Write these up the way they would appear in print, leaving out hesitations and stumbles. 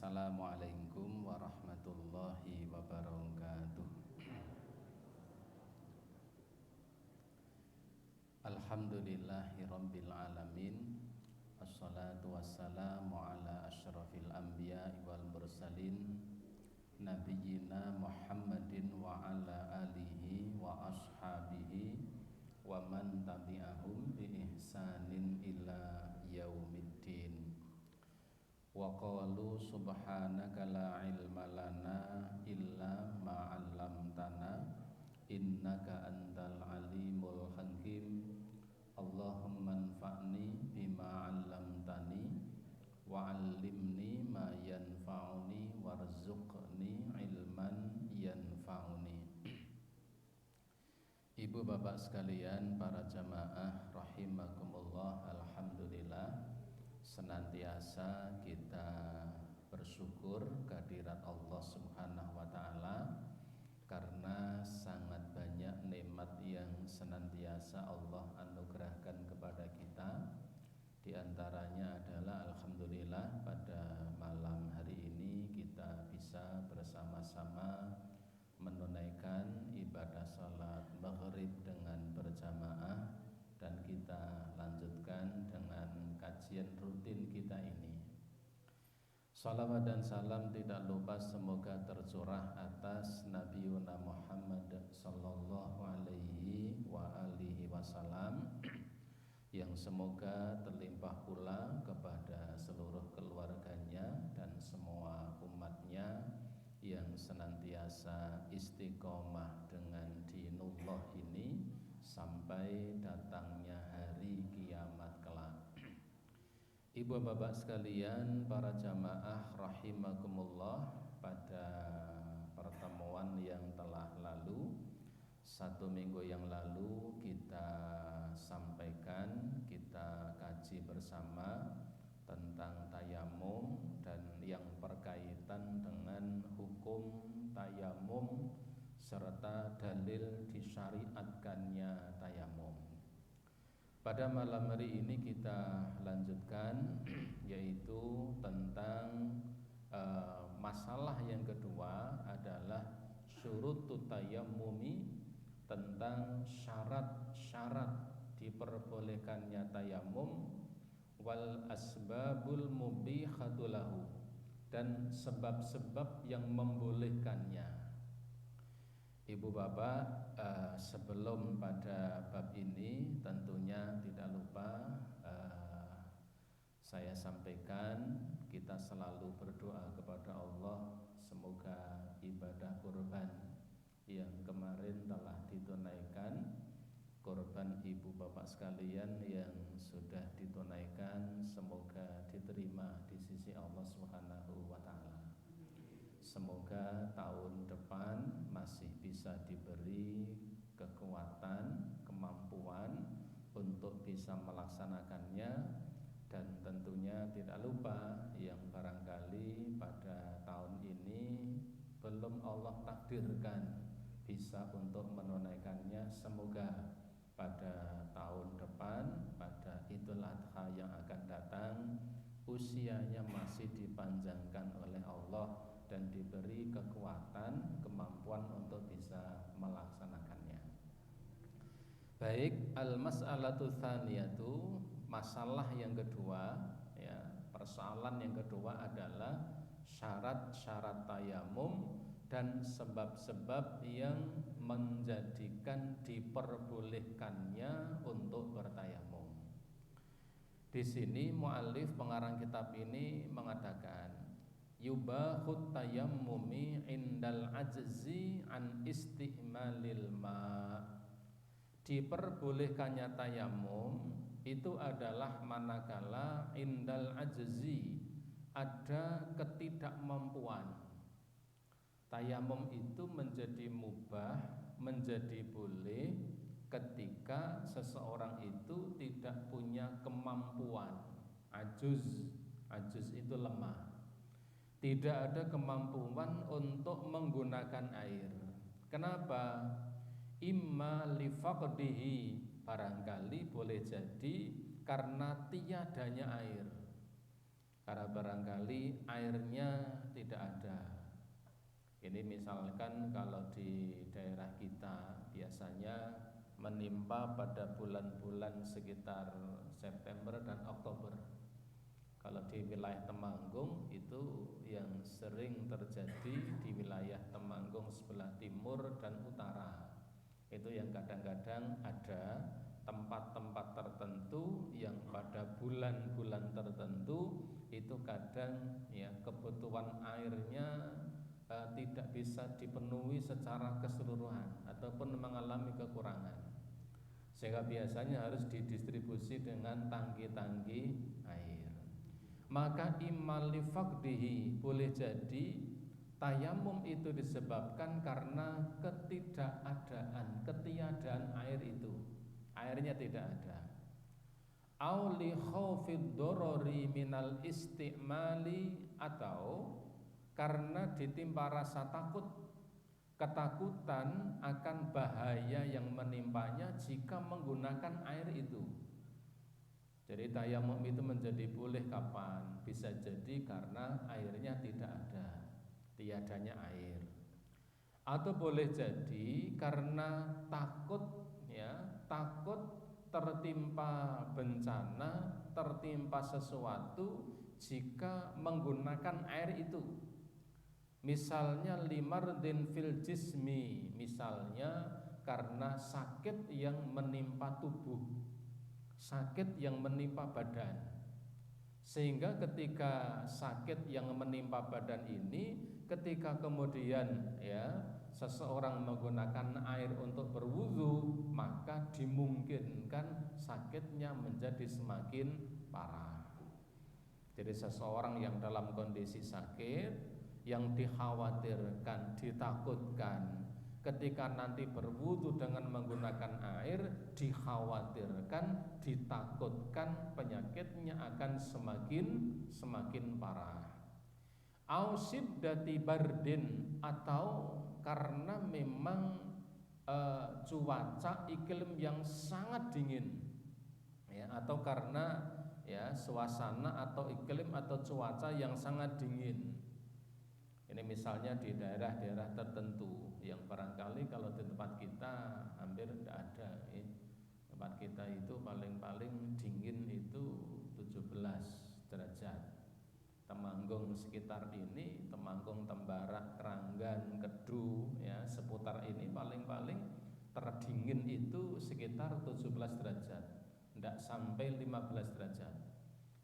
Assalamualaikum warahmatullahi wabarakatuh. Alhamdulillahi rabbil alamin. Assalatu wassalamu ala asyrafil anbiya'i wal mursalin nabiyyina Muhammadin wa ala alihi wa ashabihi wa man tabi'ahum bi ihsanin ila yaumiddin. Wa qalu subhanaka la ilma lana illa ma 'allamtana innaka antal alimul hakim. Allahumma anfa'ni bima 'allamtani wa 'allimni ma yanfa'uni warzuqni ilman yanfa'uni. Ibu bapak sekalian, para jamaah rahimakumullah, alhamdulillah senantiasa kita bersyukur kehadirat Allah Subhanahu wa taala karena sangat banyak nikmat yang senantiasa Allah anugerahkan kepada kita. Di antaranya adalah alhamdulillah pada malam hari ini kita bisa bersama-sama menunaikan ibadah salat maghrib dengan berjamaah, dan kita lanjutkan dengan kajian rutin kita ini. Salawat dan salam tidak lupa semoga tercurah atas Nabi Muhammad sallallahu alaihi wa alihi wasallam, yang semoga terlimpah pula kepada seluruh keluarganya dan semua umatnya yang senantiasa istiqomah dengan dinullah ini sampai datangnya hari kiamat kelak. Ibu bapak sekalian, para jamaah rahimakumullah, pada pertemuan yang telah lalu, 1 minggu yang lalu kita sampaikan, kita kaji bersama tentang tayamum dan yang berkaitan dengan hukum tayamum serta dalil disyariatkannya tayamum. Pada malam hari ini kita lanjutkan, yaitu tentang masalah yang kedua adalah syurutut tayammumi, tentang syarat-syarat diperbolehkannya tayamum, wal asbabul mubihatu lahu, dan sebab-sebab yang membolehkannya. Ibu bapak, sebelum pada bab ini tentunya tidak lupa saya sampaikan, kita selalu berdoa kepada Allah semoga ibadah kurban yang kemarin telah ditunaikan, kurban ibu bapak sekalian yang sudah ditunaikan, semoga diterima di sisi Allah Subhanahu wa taala. Semoga tahun depan masih bisa diberi kekuatan, kemampuan untuk bisa melaksanakannya, dan tentunya tidak lupa yang barangkali pada tahun ini belum Allah takdirkan bisa untuk menunaikannya, semoga pada tahun depan, pada Idul Adha yang akan datang, usianya masih dipanjangkan oleh Allah dan diberi kekuatan, kemampuan untuk bisa melaksanakannya. Baik, al-mas'alatu tsaniyatu, masalah yang kedua, ya, persoalan yang kedua adalah syarat-syarat tayamum dan sebab-sebab yang menjadikan diperbolehkannya untuk bertayamum. Di sini mu'allif pengarang kitab ini mengatakan, yubahut tayammumi indal ajzi an istihmalil ma. Diperbolehkannya tayamum itu adalah manakala indal ajzi, ada ketidakmampuan. Tayamum itu menjadi mubah, menjadi boleh ketika seseorang itu tidak punya kemampuan. Ajuz itu lemah, tidak ada kemampuan untuk menggunakan air. Kenapa? Imma lifaqdihi, barangkali boleh jadi karena tiadanya air. karena barangkali airnya tidak ada. Ini misalkan kalau di daerah kita biasanya menimpa pada bulan-bulan sekitar September dan Oktober. Kalau di wilayah Temanggung itu yang sering terjadi di wilayah Temanggung sebelah timur dan utara. Itu yang kadang-kadang ada tempat-tempat tertentu yang pada bulan-bulan tertentu itu kadang ya kebutuhan airnya tidak bisa dipenuhi secara keseluruhan ataupun mengalami kekurangan, sehingga biasanya harus didistribusi dengan tangki-tangki air. Maka imali faqdihi, boleh jadi tayamum itu disebabkan karena ketiadaan air itu, airnya tidak ada. Au li khaufid dorori minal istimali, atau karena ditimpa rasa takut, ketakutan akan bahaya yang menimpanya jika menggunakan air itu. Jadi tayamum itu menjadi boleh kapan? Bisa jadi karena airnya tidak ada, tiadanya air. Atau boleh jadi karena takut ya, takut tertimpa bencana, tertimpa sesuatu jika menggunakan air itu. Misalnya limardin fil jismi, misalnya karena sakit yang menimpa tubuh, sakit yang menimpa badan, sehingga ketika sakit yang menimpa badan ini, ketika kemudian ya seseorang menggunakan air untuk berwudu, maka dimungkinkan sakitnya menjadi semakin parah. Jadi seseorang yang dalam kondisi sakit, yang dikhawatirkan, ditakutkan ketika nanti berwudu dengan menggunakan air, dikhawatirkan, ditakutkan penyakitnya akan semakin parah. Au siddati bardin, atau karena memang cuaca iklim yang sangat dingin ya, atau karena ya suasana atau iklim atau cuaca yang sangat dingin. Ini misalnya di daerah-daerah tertentu yang barangkali kalau di tempat kita hampir tidak ada. Tempat kita itu paling-paling dingin itu 17 derajat. Temanggung sekitar ini, Temanggung, Tembara, Keranggan, Kedu ya, seputar ini paling-paling terdingin itu sekitar 17 derajat. Tidak sampai 15 derajat.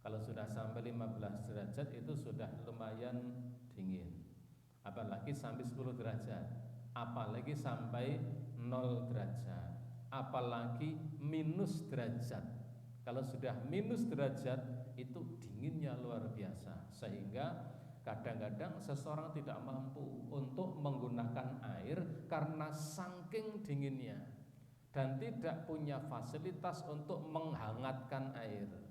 Kalau sudah sampai 15 derajat itu sudah lumayan dingin. Apalagi sampai 10 derajat, apalagi sampai 0 derajat, apalagi minus derajat. Kalau sudah minus derajat itu dinginnya luar biasa, sehingga kadang-kadang seseorang tidak mampu untuk menggunakan air karena saking dinginnya dan tidak punya fasilitas untuk menghangatkan air.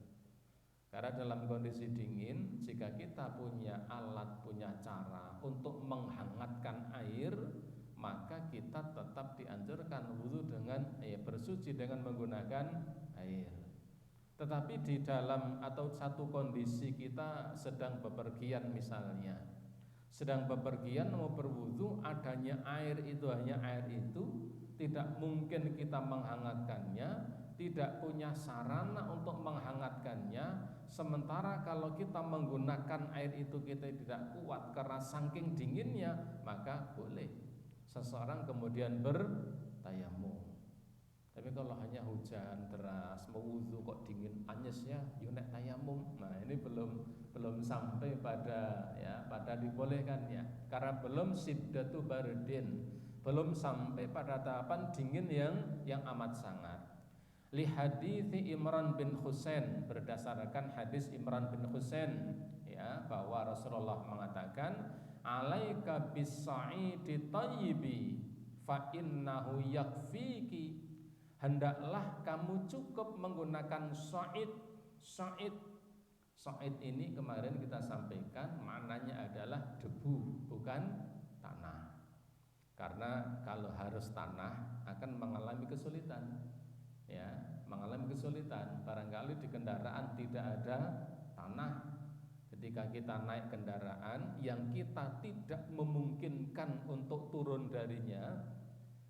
Karena dalam kondisi dingin, jika kita punya alat, punya cara untuk menghangatkan air, maka kita tetap dianjurkan wudu dengan bersuci dengan menggunakan air. Tetapi di dalam atau satu kondisi kita sedang bepergian misalnya, sedang bepergian mau berwudu, adanya air itu hanya air itu, tidak mungkin kita menghangatkannya, tidak punya sarana untuk menghangatkannya. Sementara kalau kita menggunakan air itu kita tidak kuat karena saking dinginnya, maka boleh seseorang kemudian bertayamum. Tapi kalau hanya hujan deras, mau wudu kok dingin anyes ya, yunek tayamum. Nah ini belum sampai pada dibolehkannya, karena belum siddatu bardin, belum sampai pada tahapan dingin yang amat sangat. Li hadithi Imran bin Husain, berdasarkan hadis Imran bin Husain ya, bahwa Rasulullah mengatakan alaika bis-sa'idi thayyibi fa innahu yakfiki, hendaklah kamu cukup menggunakan sa'id. Sa'id ini kemarin kita sampaikan maknanya adalah debu, bukan tanah. Karena kalau harus tanah akan mengalami kesulitan. Ya, mengalami kesulitan. Barangkali di kendaraan tidak ada tanah, Ketika kita naik kendaraan yang kita tidak memungkinkan untuk turun darinya,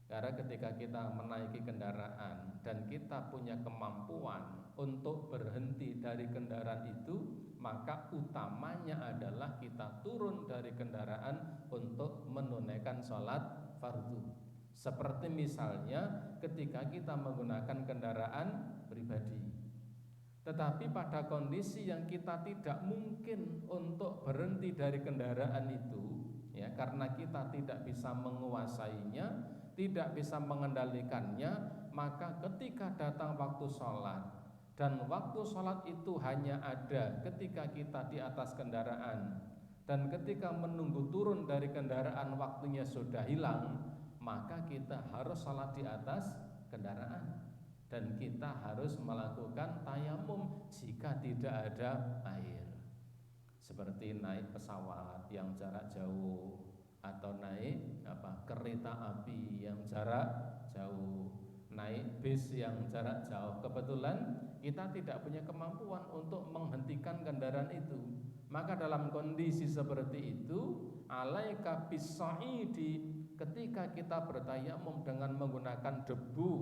karena ketika kita menaiki kendaraan dan kita punya kemampuan untuk berhenti dari kendaraan itu, maka utamanya adalah kita turun dari kendaraan untuk menunaikan sholat fardu. Seperti misalnya ketika kita menggunakan kendaraan pribadi, tetapi pada kondisi yang kita tidak mungkin untuk berhenti dari kendaraan itu, ya, karena kita tidak bisa menguasainya, tidak bisa mengendalikannya, maka ketika datang waktu sholat, dan waktu sholat itu hanya ada ketika kita di atas kendaraan, dan ketika menunggu turun dari kendaraan waktunya sudah hilang, maka kita harus sholat di atas kendaraan. Dan kita harus melakukan tayamum jika tidak ada air. Seperti naik pesawat yang jarak jauh, atau naik kereta api yang jarak jauh, naik bis yang jarak jauh. Kebetulan kita tidak punya kemampuan untuk menghentikan kendaraan itu. Maka dalam kondisi seperti itu, alaika bis-sa'idi, ketika kita bertayamum dengan menggunakan debu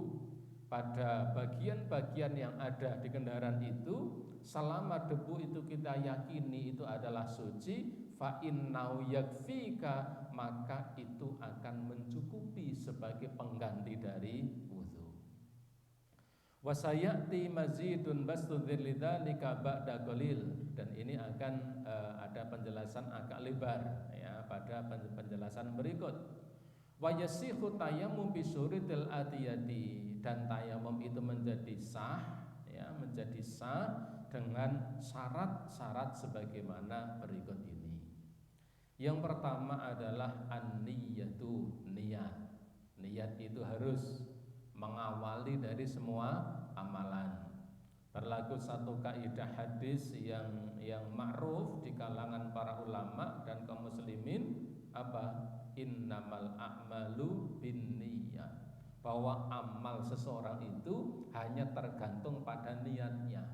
pada bagian-bagian yang ada di kendaraan itu, selama debu itu kita yakini itu adalah suci, fa innahu yakfika, maka itu akan mencukupi sebagai pengganti dari wudu. Wasayati mazidun bastudhil lidzalika ba'da qalil, dan ini akan ada penjelasan agak lebar ya pada penjelasan berikut. Wa yasihu tayammum bi syuritil atiyati, dan tayamum itu menjadi sah ya, menjadi sah dengan syarat-syarat sebagaimana berikut ini. Yang pertama adalah an-niyatu, niat. Niat itu harus mengawali dari semua amalan. Berlaku satu kaidah hadis yang ma'ruf di kalangan para ulama dan kaum muslimin, apa? Innamal a'malu binniyat, bahwa amal seseorang itu hanya tergantung pada niatnya.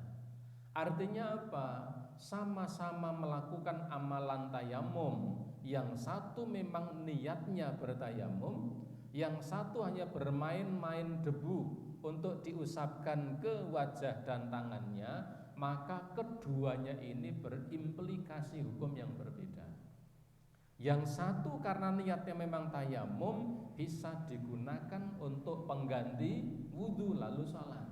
Artinya apa? Sama-sama melakukan amalan tayamum, yang satu memang niatnya bertayamum, yang satu hanya bermain-main debu untuk diusapkan ke wajah dan tangannya, maka keduanya ini berimplikasi hukum yang berbeda. Yang satu karena niatnya memang tayamum, bisa digunakan untuk pengganti wudu lalu sholat.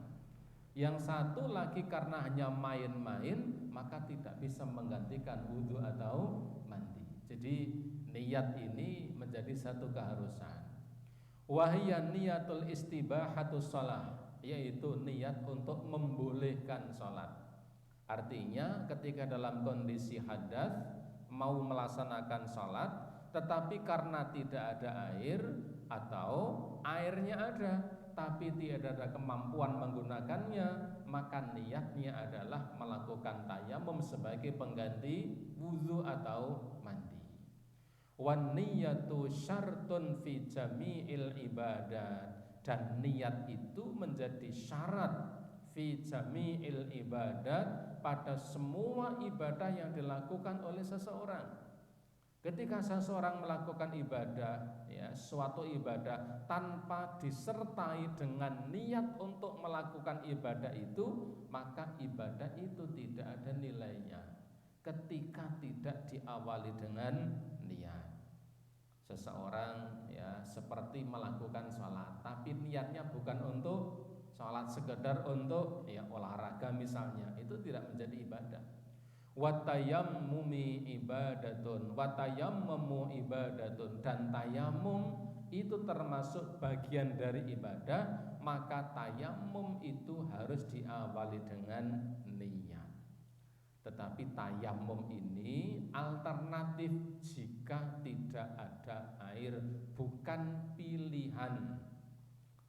Yang satu lagi karena hanya main-main, maka tidak bisa menggantikan wudu atau mandi. Jadi niat ini menjadi satu keharusan. Wahiyya niyatul istibahatus shalah, yaitu niat untuk membolehkan sholat. Artinya ketika dalam kondisi hadas mau melaksanakan sholat, tetapi karena tidak ada air, atau airnya ada tapi tidak ada kemampuan menggunakannya, maka niatnya adalah melakukan tayamum sebagai pengganti wudu atau mandi. Wan niyatu syartun fi jami'il ibadat, dan niat itu menjadi syarat fi jami'il ibadat, pada semua ibadah yang dilakukan oleh seseorang. Ketika seseorang melakukan ibadah, ya, suatu ibadah tanpa disertai dengan niat untuk melakukan ibadah itu, maka ibadah itu tidak ada nilainya ketika tidak diawali dengan niat. Seseorang ya seperti melakukan sholat, tapi niatnya bukan untuk sholat, sekedar untuk ya olahraga misalnya, itu tidak menjadi ibadah. Watayammumi ibadatun, watayammamu ibadatun, dan tayamum itu termasuk bagian dari ibadah, maka tayamum itu harus diawali dengan niat. Tetapi tayamum ini alternatif jika tidak ada air, bukan pilihan.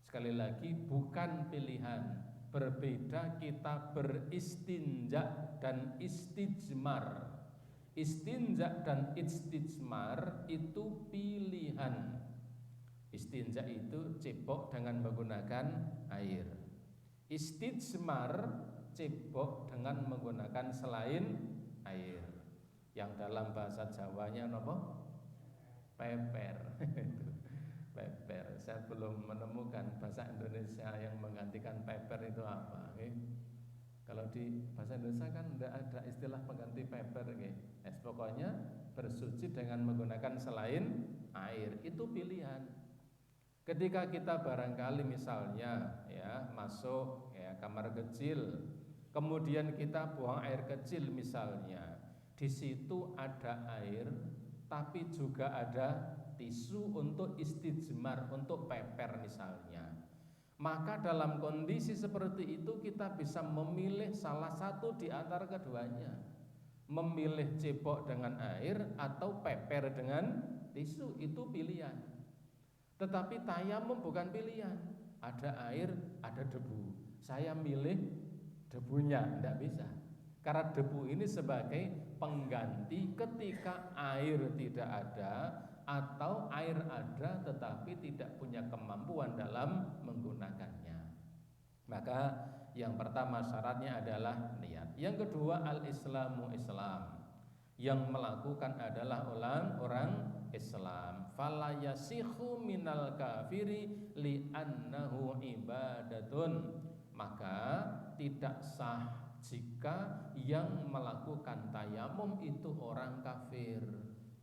Sekali lagi, bukan pilihan. Berbeda kita beristinja dan istijmar. Istinja dan istijmar itu pilihan. Istinja itu cebok dengan menggunakan air. Istijmar cebok dengan menggunakan selain air. yang dalam bahasa Jawanya apa? Peper. Peper. Saya belum menemukan bahasa Indonesia yang menggantikan peper itu apa. Okay? Kalau di bahasa Indonesia kan tidak ada istilah pengganti peper. Okay? Pokoknya bersuci dengan menggunakan selain air itu pilihan. Ketika kita barangkali misalnya ya masuk ya kamar kecil, kemudian kita buang air kecil misalnya, di situ ada air, tapi juga ada tisu untuk istijmar, untuk peper misalnya. Maka dalam kondisi seperti itu kita bisa memilih salah satu di antara keduanya, memilih cebok dengan air atau peper dengan tisu, itu pilihan. Tetapi tayamum bukan pilihan. Ada air, ada debu. Saya milih debunya, tidak bisa. Karena debu ini sebagai pengganti ketika air tidak ada atau air ada tetapi tidak punya kemampuan dalam menggunakannya. Maka yang pertama syaratnya adalah niat. Yang kedua al-islamu Islam. Yang melakukan adalah orang Islam. Fala yasikhu minal kafiri li'annahu ibadatun. Maka tidak sah jika yang melakukan tayamum itu orang kafir.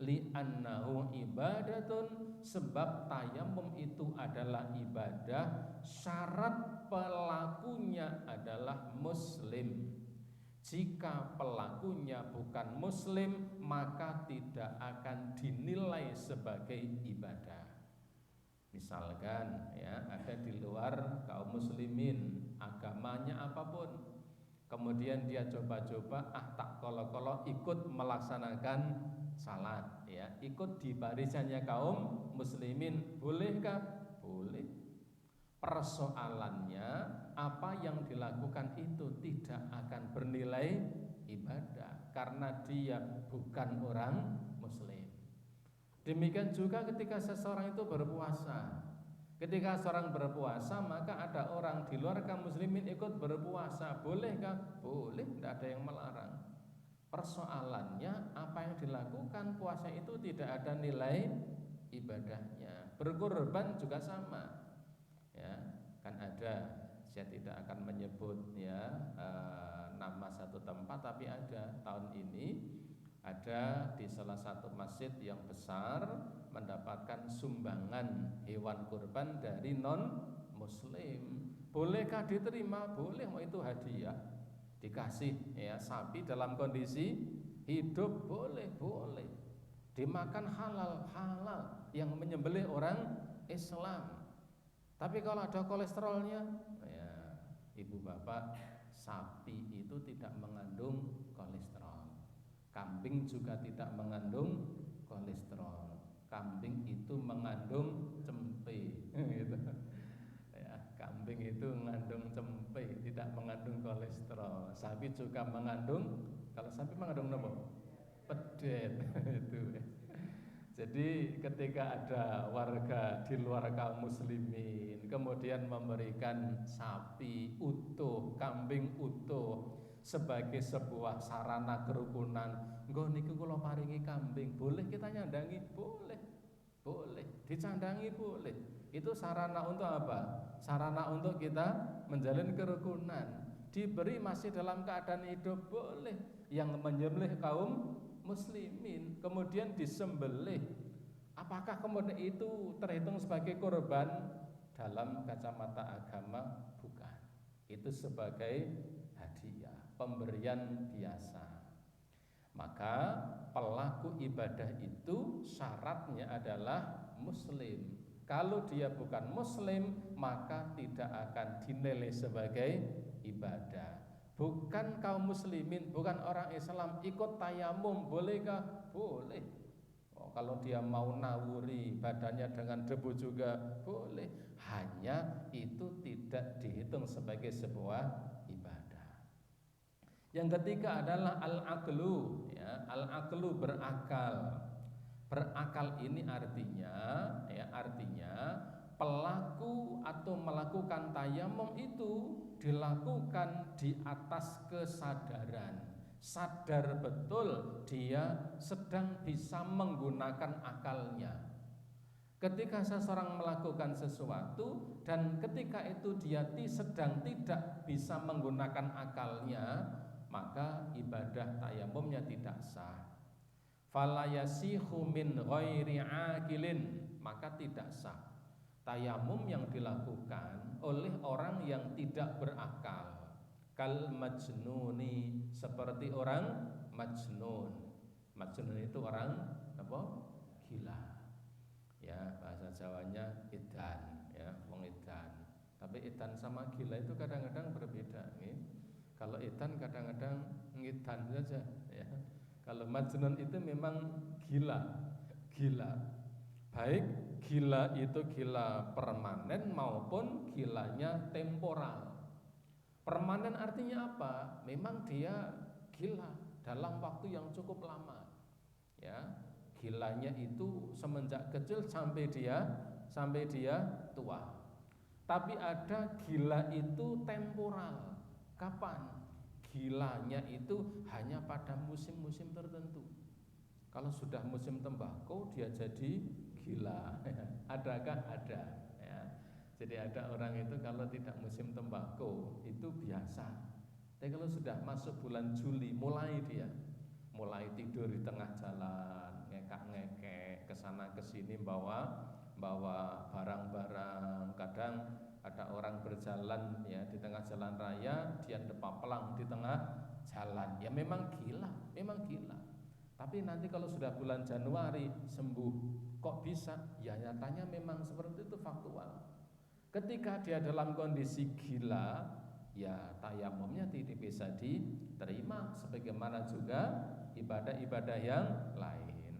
Li'annahu ibadatun, sebab tayamum itu adalah ibadah. Syarat pelakunya adalah muslim. Jika pelakunya bukan muslim, maka tidak akan dinilai sebagai ibadah. Misalkan ya, ada di luar kaum muslimin, agamanya apapun, kemudian dia coba-coba tak kolok-kolok ikut melaksanakan salat ya, ikut di barisannya kaum muslimin, bolehkah? Boleh. Persoalannya apa yang dilakukan itu tidak akan bernilai ibadah karena dia bukan orang muslim. Demikian juga ketika seseorang itu berpuasa. Ketika seorang berpuasa, maka ada orang di luar kaum muslimin ikut berpuasa. Bolehkah? Boleh, tidak ada yang melarang. Persoalannya apa yang dilakukan puasa itu tidak ada nilai ibadahnya. Berkorban juga sama. Ya, kan ada, saya tidak akan menyebut ya nama satu tempat, tapi ada tahun ini ada di salah satu masjid yang besar mendapatkan sumbangan hewan kurban dari non muslim. Bolehkah diterima? Boleh, mau itu hadiah. Dikasih ya sapi dalam kondisi hidup, boleh. Dimakan halal yang menyembelih orang Islam. Tapi kalau ada kolesterolnya, ya, ibu bapak, sapi itu tidak mengandung kolesterol. Kambing juga tidak mengandung kolesterol. Kambing itu mengandung cempe, gitu. Ya, kambing itu mengandung cempe, tidak mengandung kolesterol. Sapi juga mengandung, kalau sapi mengandung apa? Pedet, itu. Jadi ketika ada warga di luar kaum muslimin kemudian memberikan sapi utuh, kambing utuh sebagai sebuah sarana kerukunan, nggo niku kula paringi kambing, boleh kita nyandangi? Boleh. Dicandangi boleh. Itu sarana untuk apa? Sarana untuk kita menjalin kerukunan. Diberi masih dalam keadaan hidup boleh. Yang menyembelih kaum muslimin kemudian disembelih, apakah kemudian itu terhitung sebagai korban? Dalam kacamata agama bukan, itu sebagai hadiah, pemberian biasa. Maka pelaku ibadah itu syaratnya adalah muslim. Kalau dia bukan muslim, maka tidak akan dinilai sebagai ibadah. Bukan kaum muslimin, bukan orang Islam, ikut tayamum, bolehkah? Boleh. Kalau dia mau nawuri badannya dengan debu juga boleh. Hanya itu tidak dihitung sebagai sebuah ibadah. Yang ketiga adalah al-aqlu, ya, al-aqlu berakal. Berakal ini artinya pelaku atau melakukan tayamum itu dilakukan di atas kesadaran. sadar betul dia sedang bisa menggunakan akalnya. Ketika seseorang melakukan sesuatu dan ketika itu dia sedang tidak bisa menggunakan akalnya, maka ibadah tayamumnya tidak sah. Fala yasihu min ghairi akilin, maka tidak sah tayamum yang dilakukan oleh orang yang tidak berakal. Kal majnuni, seperti orang majnun. Majnun itu orang apa? Gila. Ya, bahasa Jawanya edan, ya, wong edan. Tapi edan sama gila itu kadang-kadang berbeda, nih. Kalau edan kadang-kadang ngedan saja, ya. Kalau majnun itu memang gila. Baik gila itu gila permanen maupun gilanya temporal. Permanen artinya apa? Memang dia gila dalam waktu yang cukup lama. Ya. Gilanya itu semenjak kecil sampai dia tua. Tapi ada gila itu temporal. Kapan? Gilanya itu hanya pada musim-musim tertentu. Kalau sudah musim tembakau dia jadi gila. Adakah? Ada, ya. Jadi ada orang itu kalau tidak musim tembakau itu biasa. Tapi kalau sudah masuk bulan Juli mulai tidur di tengah jalan, ngekak-ngekek kesana kesini bawa barang-barang. Kadang ada orang berjalan, ya, di tengah jalan raya, dia depak pelang di tengah jalan. Ya memang gila. Tapi nanti kalau sudah bulan Januari sembuh, kok bisa? Ya nyatanya memang seperti itu, faktual. Ketika dia dalam kondisi gila, ya tayamumnya tidak bisa diterima, sebagaimana juga ibadah-ibadah yang lain.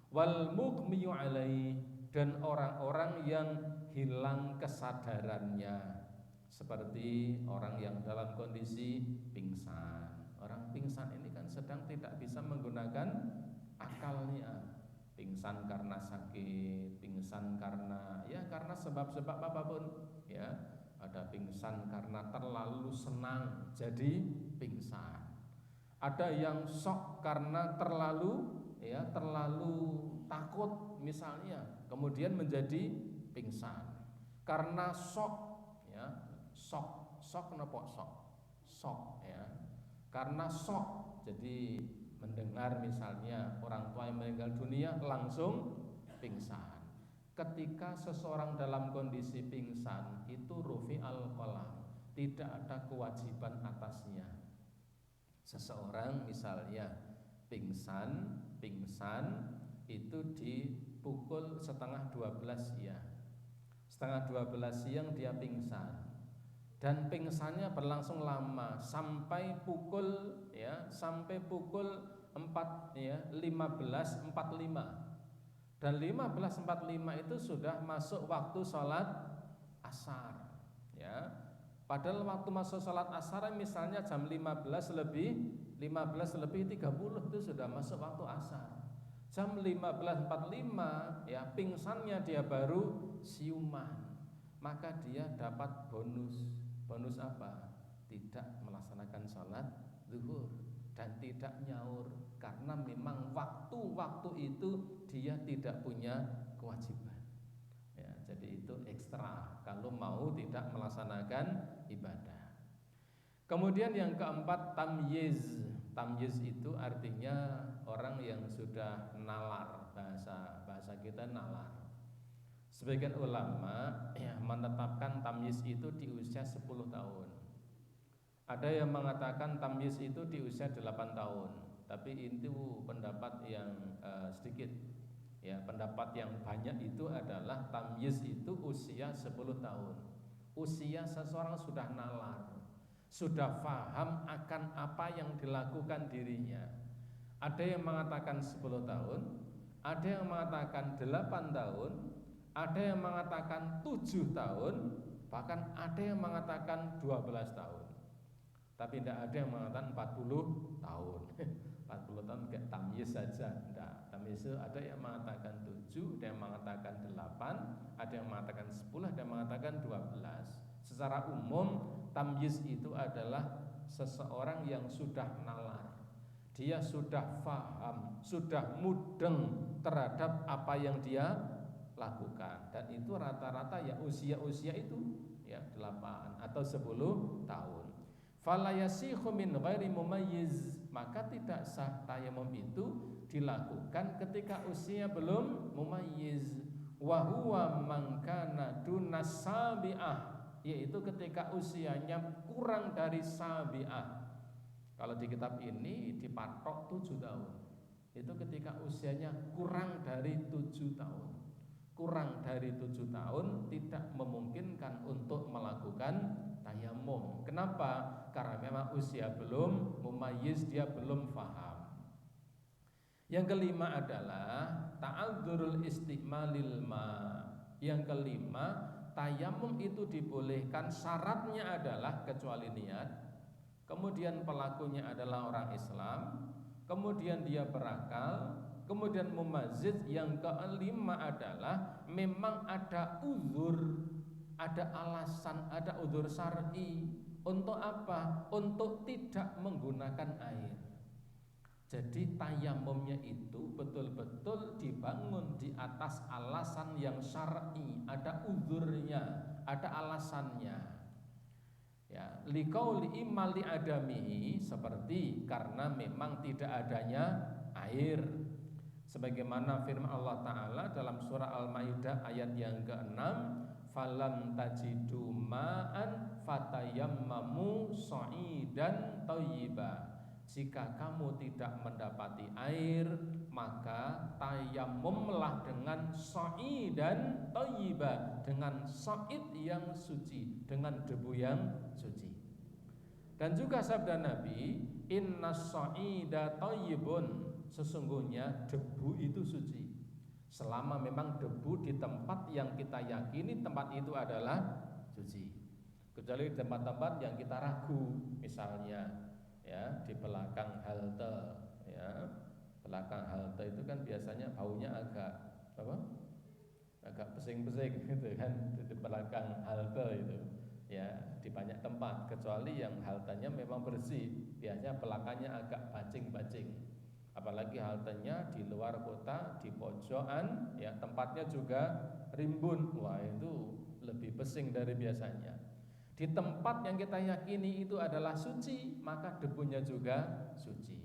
Wal mughmiyu alaihi, dan orang-orang yang hilang kesadarannya, seperti orang yang dalam kondisi pingsan. Orang pingsan ini kan sedang tidak bisa menggunakan akalnya. Pingsan karena sakit, pingsan karena sebab-sebab apapun, ya. Ada pingsan karena terlalu senang jadi pingsan. Ada yang shock karena terlalu takut misalnya, kemudian menjadi pingsan. Karena shock, ya, shock kenapa shock, ya. Karena shock, jadi mendengar misalnya orang tua yang meninggal dunia langsung pingsan. Ketika seseorang dalam kondisi pingsan itu rufi al-qalam, tidak ada kewajiban atasnya. Seseorang misalnya pingsan itu dipukul setengah 12 siang. Setengah 12 siang dia pingsan. Dan pingsannya berlangsung lama sampai pukul 15.45. Dan 15.45 itu sudah masuk waktu sholat asar, ya. Padahal waktu masuk sholat asar misalnya jam 15 lebih 30 itu sudah masuk waktu asar. Jam 15.45, ya, pingsannya dia baru siuman, maka dia dapat bonus apa? Tidak melaksanakan sholat zuhur dan tidak nyaur, karena memang waktu-waktu itu dia tidak punya kewajiban, ya. Jadi itu ekstra kalau mau tidak melaksanakan ibadah. Kemudian yang keempat, tamyiz itu artinya orang yang sudah nalar, bahasa kita nalar. Sebagian ulama, ya, menetapkan tamyiz itu di usia 10 tahun. Ada yang mengatakan tamyiz itu di usia 8 tahun. Tapi itu pendapat yang sedikit, ya. Pendapat yang banyak itu adalah tamyiz itu usia 10 tahun. Usia seseorang sudah nalar, sudah faham akan apa yang dilakukan dirinya. Ada yang mengatakan 10 tahun, ada yang mengatakan 8 tahun, ada yang mengatakan 7 tahun, bahkan ada yang mengatakan 12 tahun. Tapi tidak ada yang mengatakan 40 tahun. 40 tahun kayak tamyiz saja. Tidak. Tamyiz itu ada yang mengatakan 7, ada yang mengatakan 8, ada yang mengatakan 10, ada yang mengatakan 12. Secara umum tamyiz itu adalah seseorang yang sudah nalar, dia sudah faham, sudah mudeng terhadap apa yang dia lakukan, dan itu rata-rata ya usia itu ya 8 atau 10 tahun. Fala yasihu min ghairi mumayyiz, maka tidak sah tayamum itu dilakukan ketika usia belum mumayyiz. Wa huwa man kana dunas sabi'ah, yaitu ketika usianya kurang dari sabi'ah. Kalau di kitab ini dipatok 7 tahun. Itu ketika usianya kurang dari 7 tahun. Kurang dari 7 tahun tidak memungkinkan untuk melakukan tayamum. Kenapa? Karena memang usia belum mumayyiz, dia belum faham. Yang kelima adalah ta'adzurul istiqmalil ma. Yang kelima, tayamum itu dibolehkan, syaratnya adalah kecuali niat. Kemudian pelakunya adalah orang Islam, kemudian dia berakal, kemudian mumazid. Yang kelima adalah memang ada uzur, ada alasan, ada uzur syar'i. Untuk apa? Untuk tidak menggunakan air. Jadi tayamumnya itu betul-betul dibangun di atas alasan yang syar'i, ada uzurnya, ada alasannya. Ya, liqauli imma li adamihi, seperti karena memang tidak adanya air. Sebagaimana firman Allah Ta'ala dalam surah Al-Maidah ayat yang ke-6, falam tajidu ma'an fatayammamu sha'idan thayyiba. Jika kamu tidak mendapati air, maka tayamumlah dengan sha'idan thayyiba, dengan sha'id yang suci, dengan debu yang suci. Dan juga sabda Nabi, innas sha'ida thayyibun, sesungguhnya debu itu suci, selama memang debu di tempat yang kita yakini tempat itu adalah suci. Kecuali di tempat-tempat yang kita ragu, misalnya ya di belakang halte, ya belakang halte itu kan biasanya baunya agak apa? Agak pesing-pesing gitu kan, di belakang halte itu. Ya, di banyak tempat, kecuali yang haltenya memang bersih, biasanya belakangnya agak bacing-bacing. Apalagi haltenya di luar kota, di pojokan, ya tempatnya juga rimbun, wah itu lebih pesing dari biasanya. Di tempat yang kita yakini itu adalah suci, maka debunya juga suci.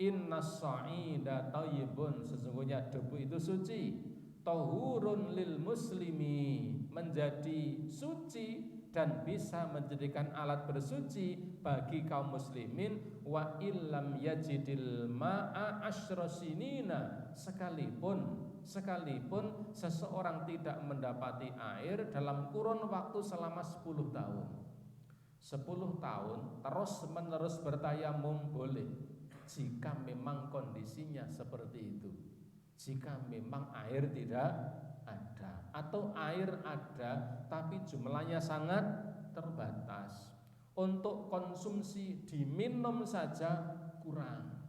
Innas sha'ida thayyibun, sesungguhnya debu itu suci. Tahurun lil muslimi, menjadi suci dan bisa menjadikan alat bersuci bagi kaum muslimin. Wa illam yajidil ma'a asyrasinina, sekalipun seseorang tidak mendapati air dalam kurun waktu selama 10 tahun. 10 tahun terus menerus bertayamum boleh, jika memang kondisinya seperti itu. Jika memang air tidak ada, atau air ada tapi jumlahnya sangat terbatas, untuk konsumsi diminum saja kurang.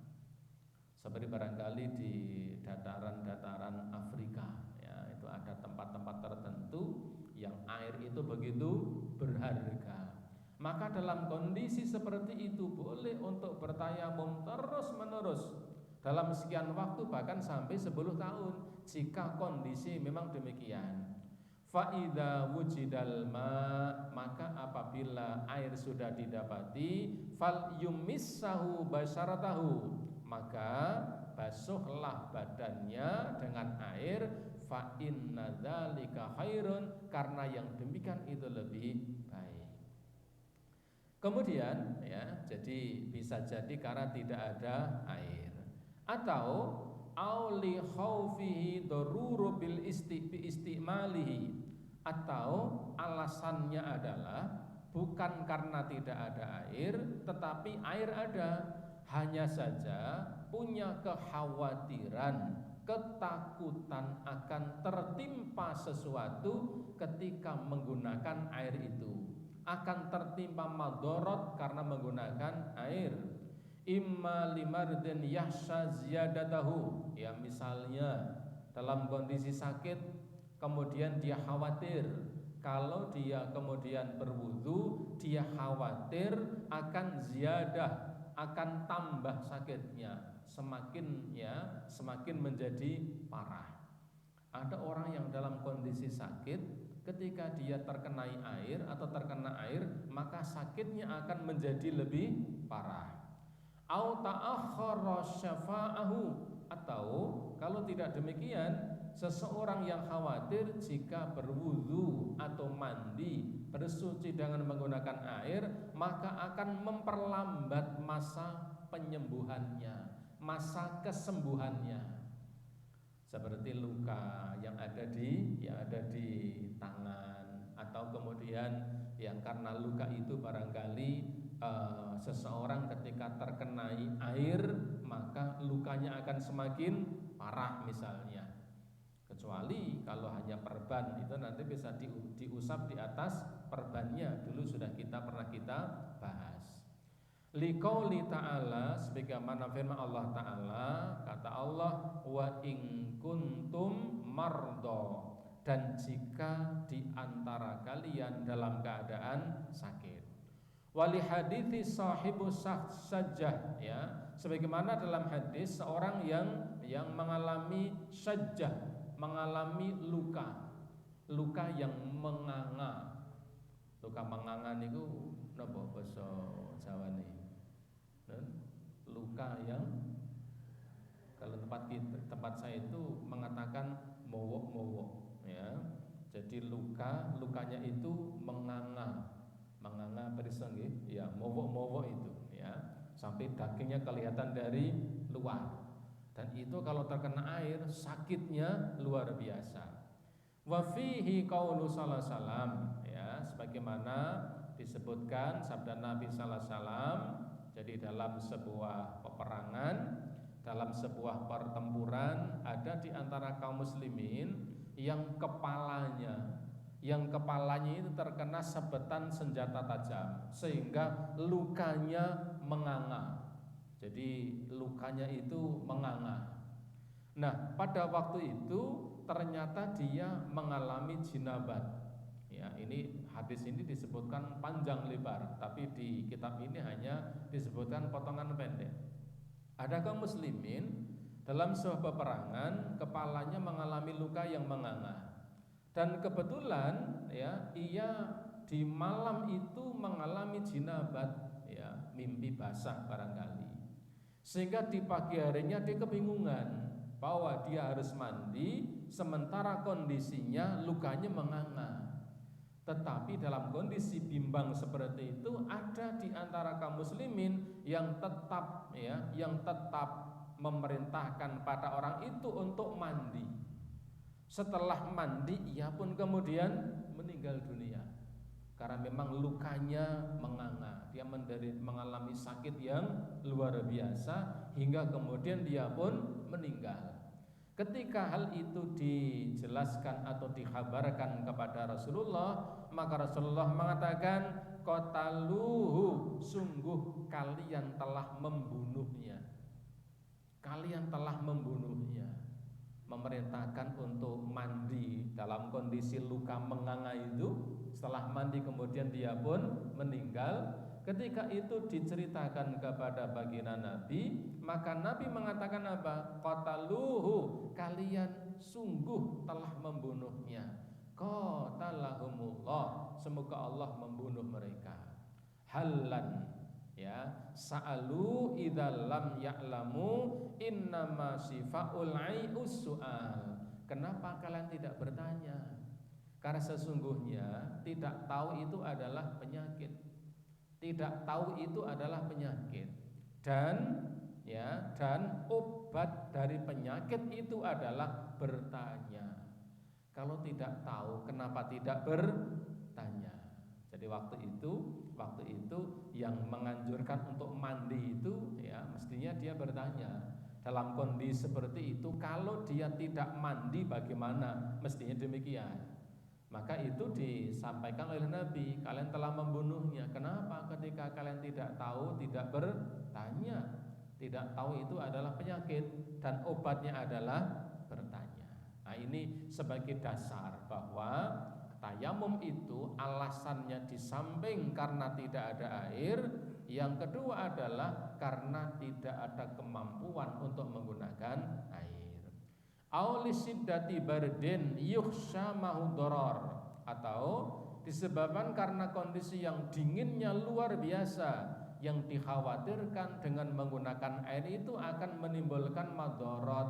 Seperti barangkali di dataran-dataran Afrika, ya itu ada tempat-tempat tertentu yang air itu begitu berharga. Maka dalam kondisi seperti itu boleh untuk bertayamum terus menerus dalam sekian waktu, bahkan sampai 10 tahun, jika kondisi memang demikian. Fa idza wujidal ma, maka apabila air sudah didapati, fal yumissahu basyaratahu, maka basuhlah badannya dengan air. Fa inna dzalika khairun, karena yang demikian itu lebih baik. Kemudian ya, jadi bisa jadi karena tidak ada air, atau auli khaufihi daruru bil istimalihi, atau alasannya adalah bukan karena tidak ada air, tetapi air ada, hanya saja punya kekhawatiran, ketakutan akan tertimpa sesuatu ketika menggunakan air itu, akan tertimpa madorot karena menggunakan air. Imma limardin yahsha ziyadatahu, ya misalnya dalam kondisi sakit, kemudian dia khawatir kalau dia kemudian berwudu, dia khawatir akan ziyadah, akan tambah sakitnya, semakin menjadi parah. Ada orang yang dalam kondisi sakit, ketika dia terkena air atau terkena air, maka sakitnya akan menjadi lebih parah. Au ta'akhkhara syafa'ahu, atau kalau tidak demikian, seseorang yang khawatir jika berwudu atau mandi, bersuci dengan menggunakan air, maka akan memperlambat masa penyembuhannya, masa kesembuhannya. Seperti luka yang ada di tangan, atau kemudian yang karena luka itu barangkali seseorang ketika terkena air maka lukanya akan semakin parah misalnya. Kecuali kalau hanya perban, itu nanti bisa diusap di atas perbannya. Dulu sudah pernah kita bahas. Liqauli ta'ala, sebagaimana firman Allah Ta'ala, kata Allah, wa in kuntum mardo, dan jika di antara kalian dalam keadaan sakit. Wali hadithi sahibu sajjah, ya, sebagaimana dalam hadis seorang yang mengalami sajjah, mengalami luka yang menganga. Luka menganga niku napa basa Jawane? Luka yang kalau tempat saya itu mengatakan mowok-mowok, ya. Jadi lukanya itu menganga perisa nggih, ya, mowok-mowok itu, ya, sampai dagingnya kelihatan dari luar. Dan itu kalau terkena air sakitnya luar biasa. Wa fihi qaulu sallallahu alaihi wasallam, ya, sebagaimana disebutkan sabda Nabi sallallahu alaihi wasallam. Jadi dalam sebuah peperangan, dalam sebuah pertempuran, ada di antara kaum muslimin yang kepalanya itu terkena sabetan senjata tajam sehingga lukanya menganga. Jadi lukanya itu menganga. Nah, pada waktu itu ternyata dia mengalami jinabat. Ya, ini hadis ini disebutkan panjang lebar, tapi di kitab ini hanya disebutkan potongan pendek. Ada kaum muslimin dalam sebuah peperangan, kepalanya mengalami luka yang menganga. Dan kebetulan, ya, ia di malam itu mengalami jinabat, ya, mimpi basah barangkali. Sehingga di pagi harinya dia kebingungan bahwa dia harus mandi sementara kondisinya lukanya menganga. Tetapi dalam kondisi bimbang seperti itu, ada di antara kaum muslimin yang tetap memerintahkan pada orang itu untuk mandi. Setelah mandi, ia pun kemudian meninggal dunia karena memang lukanya menganga. Dia mengalami sakit yang luar biasa hingga kemudian dia pun meninggal. Ketika hal itu dijelaskan atau dikhabarkan kepada Rasulullah, maka Rasulullah mengatakan, qataluhu, sungguh kalian telah membunuhnya. Kalian telah membunuhnya. Memerintahkan untuk mandi dalam kondisi luka menganga itu. Setelah mandi kemudian dia pun meninggal. Ketika itu diceritakan kepada baginda Nabi, maka Nabi mengatakan apa? Qataluhu, kalian sungguh telah membunuhnya. Qatalahumullah, semoga Allah membunuh mereka. Halan, ya, sa'alu idza lam ya'lamu innama sifaul ai'us su'al. Kenapa kalian tidak bertanya? Karena sesungguhnya tidak tahu itu adalah penyakit. Tidak tahu itu adalah penyakit. Dan obat dari penyakit itu adalah bertanya. Kalau tidak tahu, kenapa tidak bertanya? Jadi waktu itu yang menganjurkan untuk mandi itu, ya, mestinya dia bertanya. Dalam kondisi seperti itu, kalau dia tidak mandi bagaimana? Mestinya demikian. Maka itu disampaikan oleh Nabi, kalian telah membunuhnya. Kenapa? Ketika kalian tidak tahu, tidak bertanya. Tidak tahu itu adalah penyakit dan obatnya adalah bertanya. Nah, ini sebagai dasar bahwa tayamum itu alasannya di samping karena tidak ada air, yang kedua adalah karena tidak ada kemampuan untuk menggunakan air. Aulisiddati bardin yukhsha mahudoror, atau disebabkan karena kondisi yang dinginnya luar biasa, yang dikhawatirkan dengan menggunakan air itu akan menimbulkan madorot,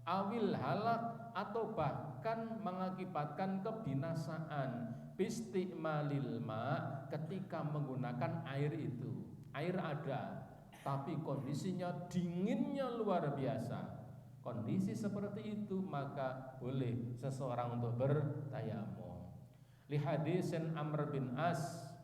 awil halak, atau bahkan mengakibatkan kebinasaan bisti'malil ma, ketika menggunakan air itu. Air ada, tapi kondisinya dinginnya luar biasa. Kondisi seperti itu maka boleh seseorang untuk bertayamum. Li hadisin Amr bin As,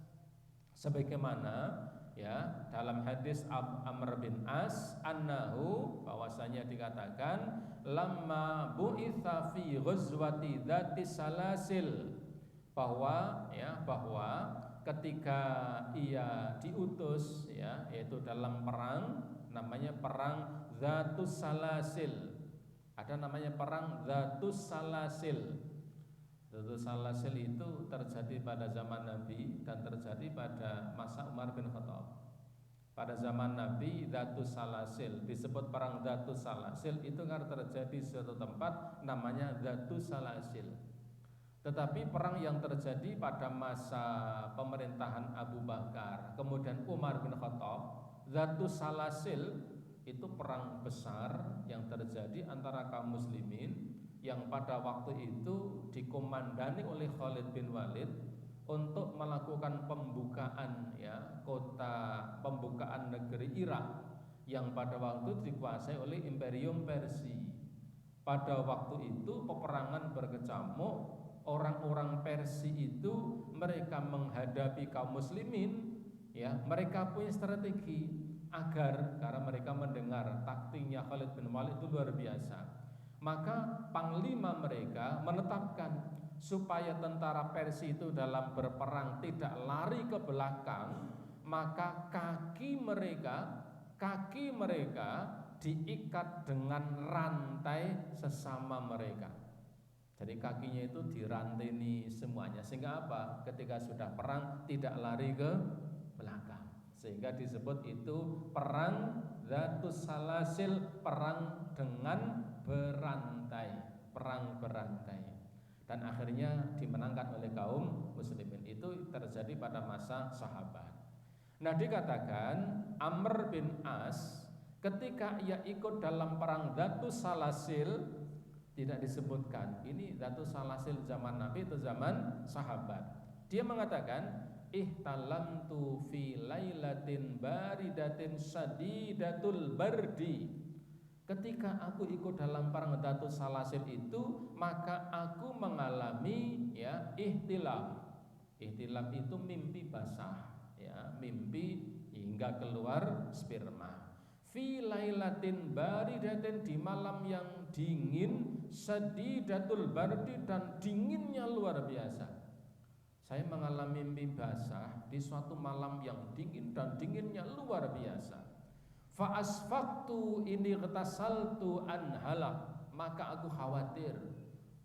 sebagaimana ya dalam hadis Amr bin As, annahu, bahwasanya dikatakan, lamma bu'itsa fi ghazwati dzati salasil, bahwa ketika ia diutus, ya, yaitu dalam perang namanya perang Dzatus Salasil. Ada namanya perang Dzatus Salasil. Dzatus Salasil itu terjadi pada zaman Nabi dan terjadi pada masa Umar bin Khattab. Pada zaman Nabi, Dzatus Salasil disebut perang Dzatus Salasil itu karena terjadi di suatu tempat namanya Dzatus Salasil. Tetapi perang yang terjadi pada masa pemerintahan Abu Bakar, kemudian Umar bin Khattab, Dzatus Salasil itu perang besar yang terjadi antara kaum muslimin, yang pada waktu itu dikomandani oleh Khalid bin Walid untuk melakukan pembukaan, ya, pembukaan negeri Irak yang pada waktu itu dikuasai oleh Imperium Persia. Pada waktu itu peperangan berkecamuk. Orang-orang Persia itu mereka menghadapi kaum muslimin, ya, mereka punya strategi agar, karena mereka mendengar taktiknya Khalid bin Walid itu luar biasa, maka panglima mereka menetapkan supaya tentara Persia itu dalam berperang tidak lari ke belakang, maka kaki mereka diikat dengan rantai sesama mereka. Jadi kakinya itu diranteni semuanya, sehingga apa? Ketika sudah perang tidak lari ke belakang, sehingga disebut itu perang Dzatus Salasil, perang dengan berantai, perang berantai. Dan akhirnya dimenangkan oleh kaum muslimin. Itu terjadi pada masa sahabat. Nah, dikatakan Amr bin As ketika ia ikut dalam perang Dzatus Salasil, tidak disebutkan ini Dzatus Salasil zaman Nabi atau zaman sahabat. Dia mengatakan, ihtalamtu fi lailatin baridatin sadidatul bardi. Ketika aku ikut dalam perang Dzatus Salasil itu, maka aku mengalami, ya, ihtilam. Ihtilam itu mimpi basah, ya, mimpi hingga keluar sperma. Fi lailatin baridatin, di malam yang dingin, sadidatul bardi, dan dinginnya luar biasa. Saya mengalami mimpi basah di suatu malam yang dingin dan dinginnya luar biasa. Fa asfaqtu ini ghtasaltu an halak, maka aku khawatir.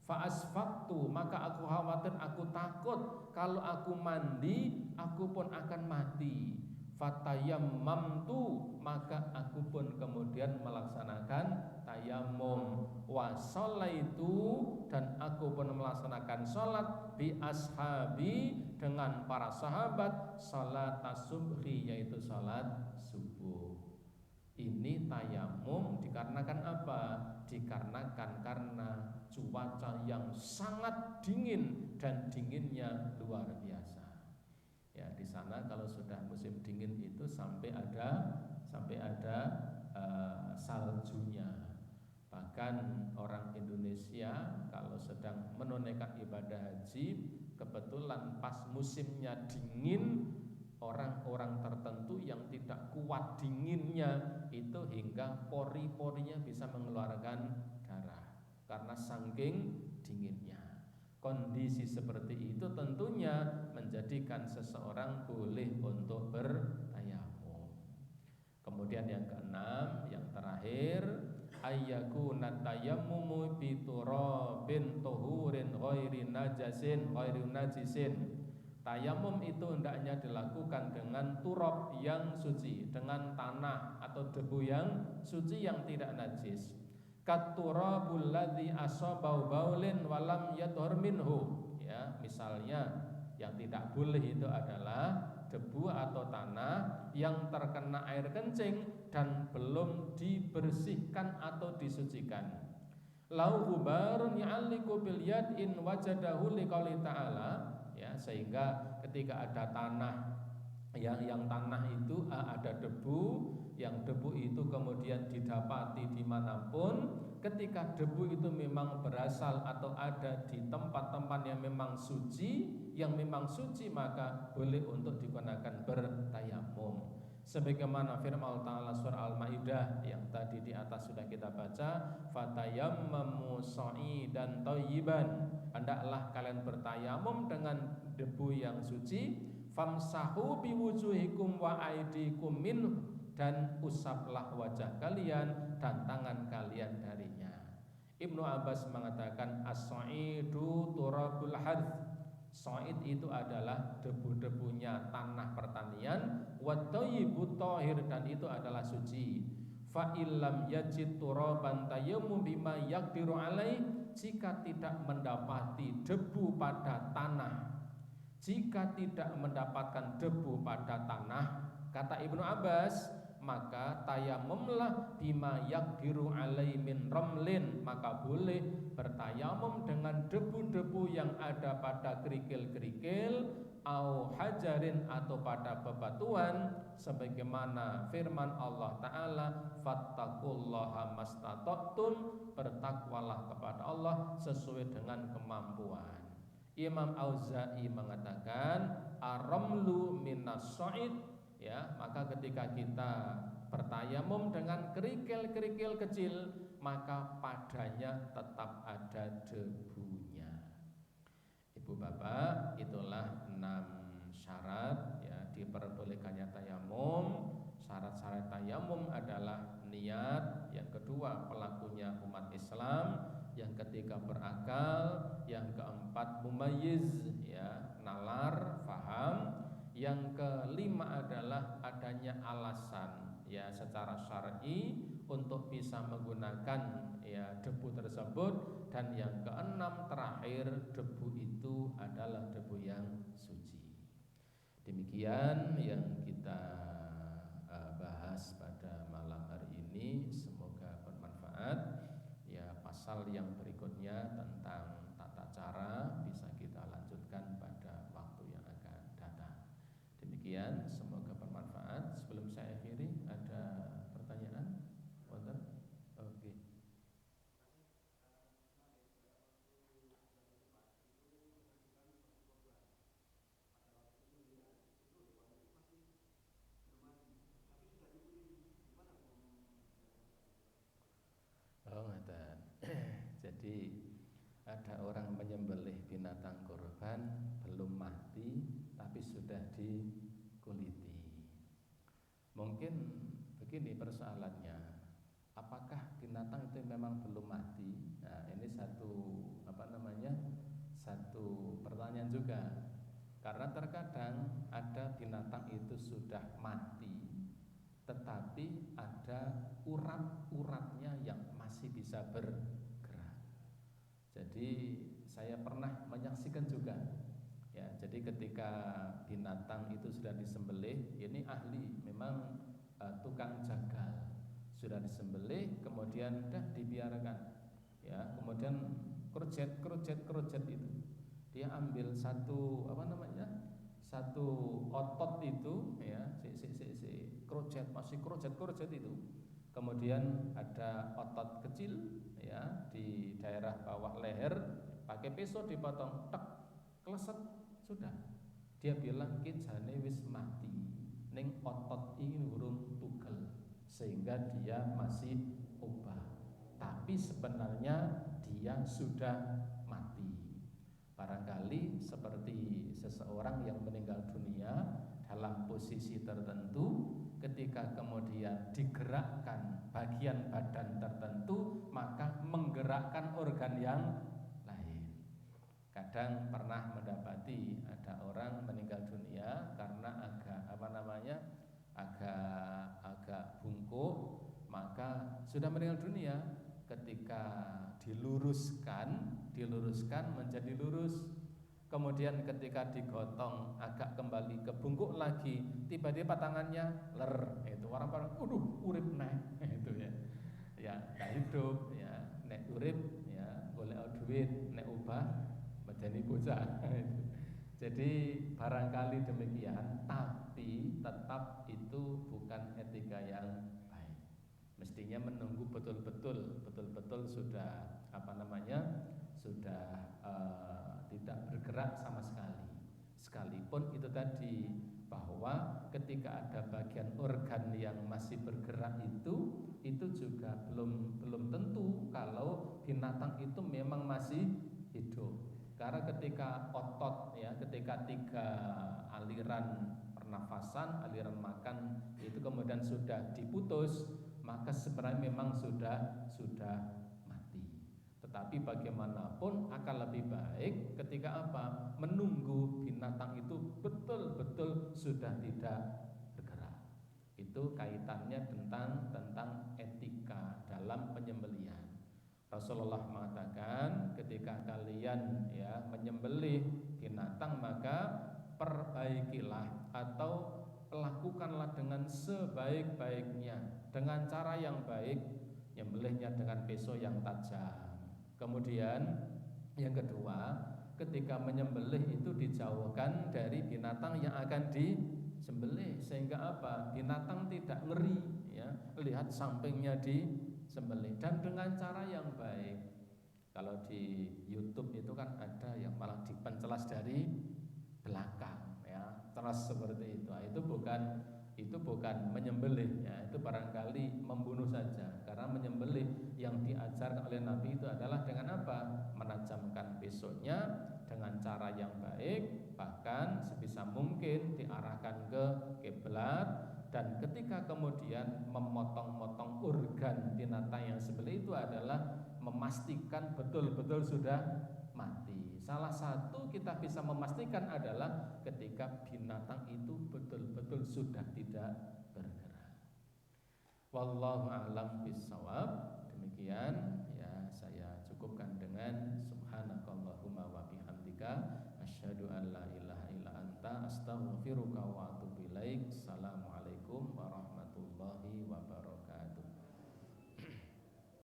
Fa asfaqtu, maka aku khawatir, aku takut kalau aku mandi aku pun akan mati. Fatayammamtu, maka aku pun kemudian melaksanakan tayamum. Wa sholaitu, dan aku pun melaksanakan sholat bi ashabi, dengan para sahabat, sholat subhi, yaitu sholat subuh. Ini tayamum dikarenakan apa? Dikarenakan karena cuaca yang sangat dingin, dan dinginnya luar biasa. Ya, di sana kalau sudah musim dingin itu sampai ada saljunya. Bahkan orang Indonesia kalau sedang menunaikan ibadah haji, kebetulan pas musimnya dingin, orang-orang tertentu yang tidak kuat dinginnya itu hingga pori-porinya bisa mengeluarkan darah karena saking dinginnya. Kondisi seperti itu tentunya menjadikan seseorang boleh untuk bertayamum. Kemudian yang keenam, yang terakhir, ayyakuna tayammumu bi turabin tuhurin ghairi najisin, Tayamum itu hendaknya dilakukan dengan turab yang suci, dengan tanah atau debu yang suci yang tidak najis. Katurabul ladzi asabau baulin walam yadhur minhu. Ya, misalnya yang tidak boleh itu adalah debu atau tanah yang terkena air kencing dan belum dibersihkan atau disucikan. Lau ghubarun ya'alliqu bil yad in wajadahu liqouli ta'ala, ya, sehingga ketika ada tanah yang tanah itu ada debu, yang debu itu kemudian didapati dimanapun, ketika debu itu memang berasal atau ada di tempat-tempat yang memang suci, maka boleh untuk digunakan bertayamum. Sebagaimana firman Allah Ta'ala surah Al-Maidah yang tadi di atas sudah kita baca, fatayammamu sha'idan thayyiban, hendaklah kalian bertayamum dengan debu yang suci, famsahu biwujuhikum wa aidikum min, dan usaplah wajah kalian dan tangan kalian darinya. Ibnu Abbas mengatakan as-sha'idu turabul hadz, Soid itu adalah debu-debunya tanah pertanian, wat-thayyibut thahir, dan itu adalah suci. Fa illam yajid turaban tayammum bima yaqdiru alai, jika tidak mendapati debu pada tanah, jika tidak mendapatkan debu pada tanah, kata Ibnu Abbas, maka tayamumlah bima yaqdiru alai min ramlin, maka boleh bertayamum dengan debu-debu yang ada pada kerikil-kerikil, au hajarin, atau pada bebatuan, sebagaimana firman Allah Ta'ala, fattaqullaha mastata'tum, bertakwalah kepada Allah sesuai dengan kemampuan. Imam Auza'i mengatakan aramlu minas sa'id, ya, maka ketika kita bertayamum dengan kerikil-kerikil kecil, maka padanya tetap ada debunya. Ibu bapak, itulah 6 syarat, ya, diperbolehkannya tayamum. Syarat-syarat tayamum adalah niat, yang kedua pelakunya umat Islam, yang ketiga berakal, yang keempat mumayyiz, ya, nalar, faham, yang kelima adalah adanya alasan, ya, secara syar'i untuk bisa menggunakan, ya, debu tersebut, dan yang keenam terakhir, debu itu adalah debu yang suci. Demikian yang kita bahas pada malam hari ini, semoga bermanfaat. Ya, pasal yang berikutnya tentang tata cara bisa kita lanjutkan pada waktu yang akan datang. Demikian, semoga bermanfaat. Sebelum saya akhiri, ada pertanyaan? Wonten? Oke. Oh, ngeten. Jadi ada orang menyembelih binatang kurban belum mati tapi sudah dikuliti. Mungkin begini persoalannya, apakah binatang itu memang belum mati? Nah, ini satu pertanyaan juga. Karena terkadang ada binatang itu sudah mati, tetapi ada urat-uratnya yang masih bisa bergerak. Jadi saya pernah menyaksikan juga, ya, jadi ketika binatang itu sudah disembelih, ini ahli memang tukang jagal, sudah disembelih, kemudian dah dibiarkan, ya, kemudian krojet itu dia ambil satu otot itu, ya, krojet, masih krojet itu, kemudian ada otot kecil, ya, di daerah bawah leher, pakai pisau dipotong, tek, kleset, sudah. Dia bilang kijane wis mati, ning otot ini urung tugel, sehingga dia masih obah, tapi sebenarnya dia sudah mati. Barangkali seperti seseorang yang meninggal dunia dalam posisi tertentu, ketika kemudian digerakkan bagian badan tertentu, maka menggerakkan organ yang lain. kadang pernah mendapati ada orang meninggal dunia karena agak bungkuk, maka sudah meninggal dunia. Ketika diluruskan menjadi lurus. Kemudian ketika digotong agak kembali ke bungkuk lagi, tiba-tiba tangannya ler. Itu orang-orang, urip neh itu ya. Ya, gak hidup ya, nek urip ya golek duit, nek ubah menjadi bocah. Jadi barangkali demikian, tapi tetap itu bukan etika yang baik. Mestinya menunggu betul-betul sudah sudah tidak bergerak sama sekali. Sekalipun itu tadi, bahwa ketika ada bagian organ yang masih bergerak itu juga belum tentu kalau binatang itu memang masih hidup. Karena ketika otot ya, ketika 3 aliran pernafasan, aliran makan itu kemudian sudah diputus, maka sebenarnya memang sudah mati. Tetapi bagaimanapun akan lebih baik ketika apa? Menunggu binatang itu betul-betul sudah tidak bergerak. Itu kaitannya tentang etika dalam penyembelihan. Rasulullah mengatakan, ketika kalian ya menyembelih binatang, maka perbaikilah atau lakukanlah dengan sebaik-baiknya, dengan cara yang baik, nyembelihnya dengan pisau yang tajam. Kemudian yang kedua, ketika menyembelih itu dijauhkan dari binatang yang akan disembelih, sehingga apa? Binatang tidak ngeri ya, lihat sampingnya disembelih, dan dengan cara yang baik. Kalau di YouTube itu kan ada yang malah dipencelas dari belakang ya, teras seperti itu. Itu bukan menyembelih ya, itu barangkali membunuh saja. Karena menyembelih yang diajarkan oleh Nabi itu adalah dengan apa? Menajamkan pisaunya dengan cara yang baik, bahkan sebisa mungkin diarahkan ke kiblat. Dan ketika kemudian memotong-motong organ binatang yang disembelih itu adalah memastikan betul-betul sudah mati. Salah satu kita bisa memastikan adalah ketika binatang itu betul-betul sudah tidak bergerak. Wallahu a'lam bishawab. Demikian ya, saya cukupkan dengan subhanakallahumma wa bihamdika asyhadu an la ilaha illa anta astaghfiruka wa atubu ilaik. Assalamualaikum.